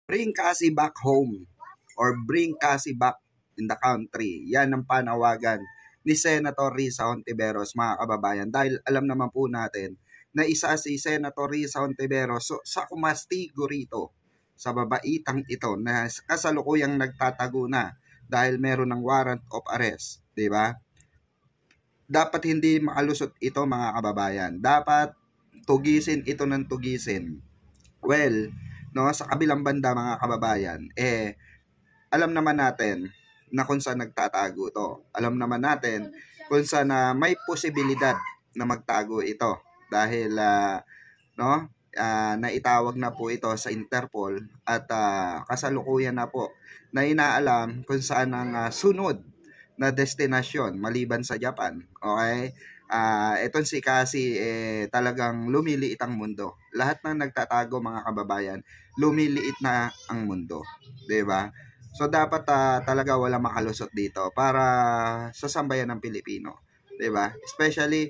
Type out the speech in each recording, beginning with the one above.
bring Cassie back home or bring Cassie back in the country. Yan ang panawagan ni Senator Risa Hontiveros, mga kababayan. Dahil alam naman po natin na isa si Senator Risa Hontiveros sa kumastigo rito sa babaitang ito na kasalukuyang nagtatago na dahil meron ng warrant of arrest, di ba? Dapat hindi makalusot ito, mga kababayan. Dapat tugisin ito ng tugisin. Well, no, sa kabilang banda, mga kababayan, alam naman natin na kung saan nagtatago ito. Alam naman natin kung saan may posibilidad na magtago ito dahil naitawag na po ito sa Interpol at kasalukuyan na po na inaalam kung saan ang sunod na destinasyon maliban sa Japan. Okay? Itong si Cassie talagang lumiliit ang mundo. Lahat ng nagtatago, mga kababayan, lumiliit na ang mundo. 'Di ba? So dapat talaga wala makalusot dito para sa sambayan ng Pilipino. 'Di ba? Especially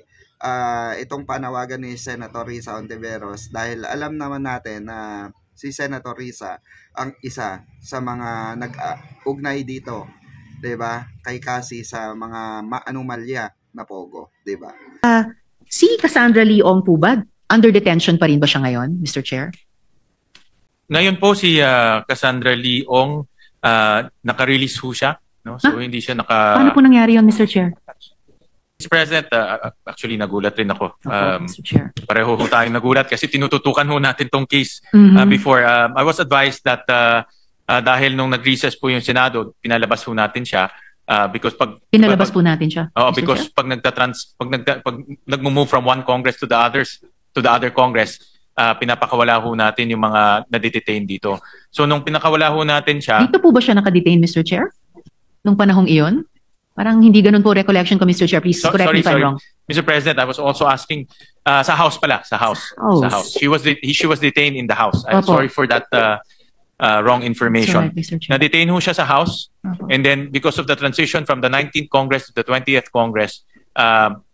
itong panawagan ni Senator Risa Hontiveros dahil alam naman natin na si Senator Risa ang isa sa mga nag-ugnay dito, 'di ba? Kay Cassie sa mga maanumalya na pogo, 'di ba? Si Cassandra Leong po ba under detention pa rin ba siya ngayon, Mr. Chair? Ngayon po si Cassandra Leong naka-release ho siya, no? So hindi siya Paano po nangyari 'yon, Mr. Chair? Mr. President, actually nagulat rin ako. Mr. Chair. Pareho ho tayong nagulat kasi tinututukan ho natin tong case before. I was advised that dahil nung nag-recess po yung Senado, pinalabas ho natin siya because pinalabas po natin siya. Oo, because pag nagmo-move from one Congress to the other Congress, pinapakawala ho natin yung mga na-detain dito. So nung pinakawala ho natin siya. Dito po ba siya naka-detain, Mr. Chair? Nung panahong iyon? Parang hindi ganun po recollection ko, Mr. Chair. Please correct me if I'm wrong. Mr. President, I was also asking sa House pala, sa House. Sa House. She was detained in the House. I'm sorry for that wrong information. Right, na-detain ho siya sa House, and then because of the transition from the 19th Congress to the 20th Congress,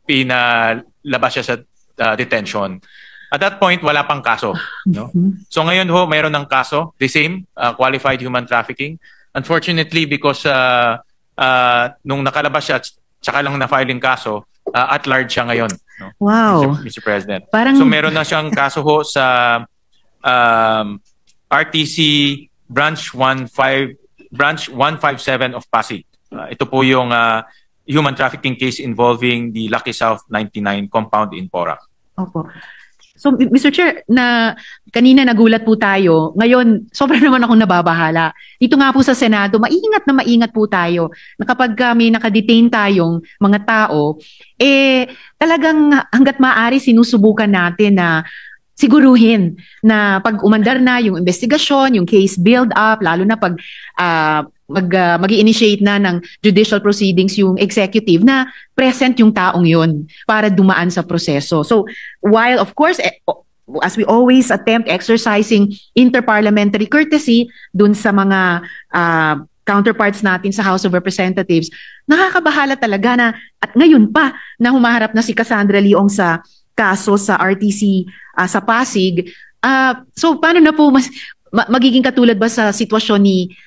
pinalabas siya sa detention. At that point, wala pang kaso. No? So ngayon ho, mayroon ng kaso, the same, qualified human trafficking. Unfortunately, because nung nakalabas siya, tsaka lang na-filing kaso, at large siya ngayon. No? Wow. Mr. President. So meron na siyang kaso ho sa RTC Branch 157 of Pasig. Ito po yung human trafficking case involving the Lucky South 99 compound in Porac. Opo. So, Mr. Chair, kanina nagulat po tayo. Ngayon, sobrang naman akong nababahala. Dito nga po sa Senado, maingat po tayo na kapag may nakadetain tayong mga tao, talagang hanggat maaari sinusubukan natin na siguruhin na pag umandar na yung investigasyon, yung case build-up, lalo na pag mag-i-initiate na ng judicial proceedings yung executive na present yung taong yun para dumaan sa proseso. So, while of course, as we always attempt exercising interparliamentary courtesy dun sa mga counterparts natin sa House of Representatives, nakakabahala talaga na at ngayon pa na humaharap na si Cassandra Leong sa kaso sa RTC sa Pasig. So, paano na po magiging katulad ba sa sitwasyon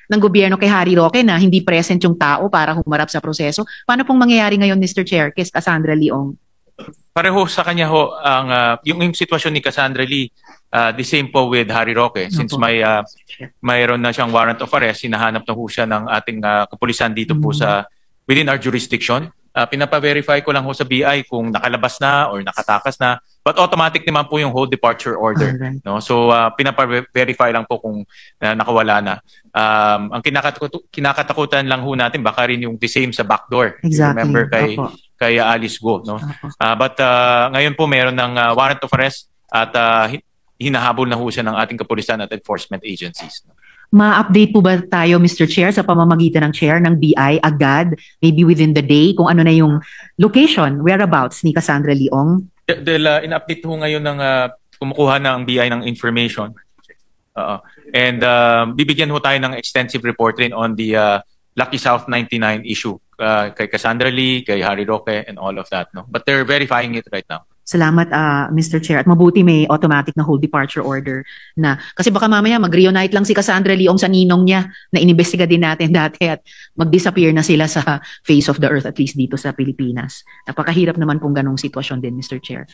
ng gobyerno kay Harry Roque na hindi present yung tao para humarap sa proseso? Paano pong mangyayari ngayon, Mr. Chair, kay Cassandra Leong? Pareho sa kanya ho ang yung sitwasyon ni Cassandra Lee, the same po with Harry Roque. Since mayroon na siyang warrant of arrest, hinahanap na ho siya ng ating kapulisan dito po sa within our jurisdiction. Pinapa-verify ko lang ho sa BI kung nakalabas na or nakatakas na. But automatic naman po yung whole departure order. No? So, pinapa-verify lang po kung nakawala na. Ang kinakatakutan lang ho natin, baka rin yung the same sa backdoor. Exactly. Remember kay Alice Go. No? But ngayon po mayroon ng warrant of arrest at hinahabol na ho siya ng ating kapulisan at enforcement agencies. Ma-update po ba tayo, Mr. Chair, sa pamamagitan ng chair ng BI agad, maybe within the day, kung ano na yung location, whereabouts ni Cassandra Leong? In-update ho ngayon ng kumukuha na ang BI ng information. And bibigyan ho tayo ng extensive report rin on the Lucky South 99 issue kay Cassandra Lee, kay Harry Roque, and all of that. No? But they're verifying it right now. Salamat, Mr. Chair. At mabuti may automatic na hold departure order na. Kasi baka mamaya mag-reunite lang si Cassandra Leong sa ninong niya na inimbestiga din natin dati at mag-disappear na sila sa face of the earth, at least dito sa Pilipinas. Napakahirap naman pong ganong sitwasyon din, Mr. Chair.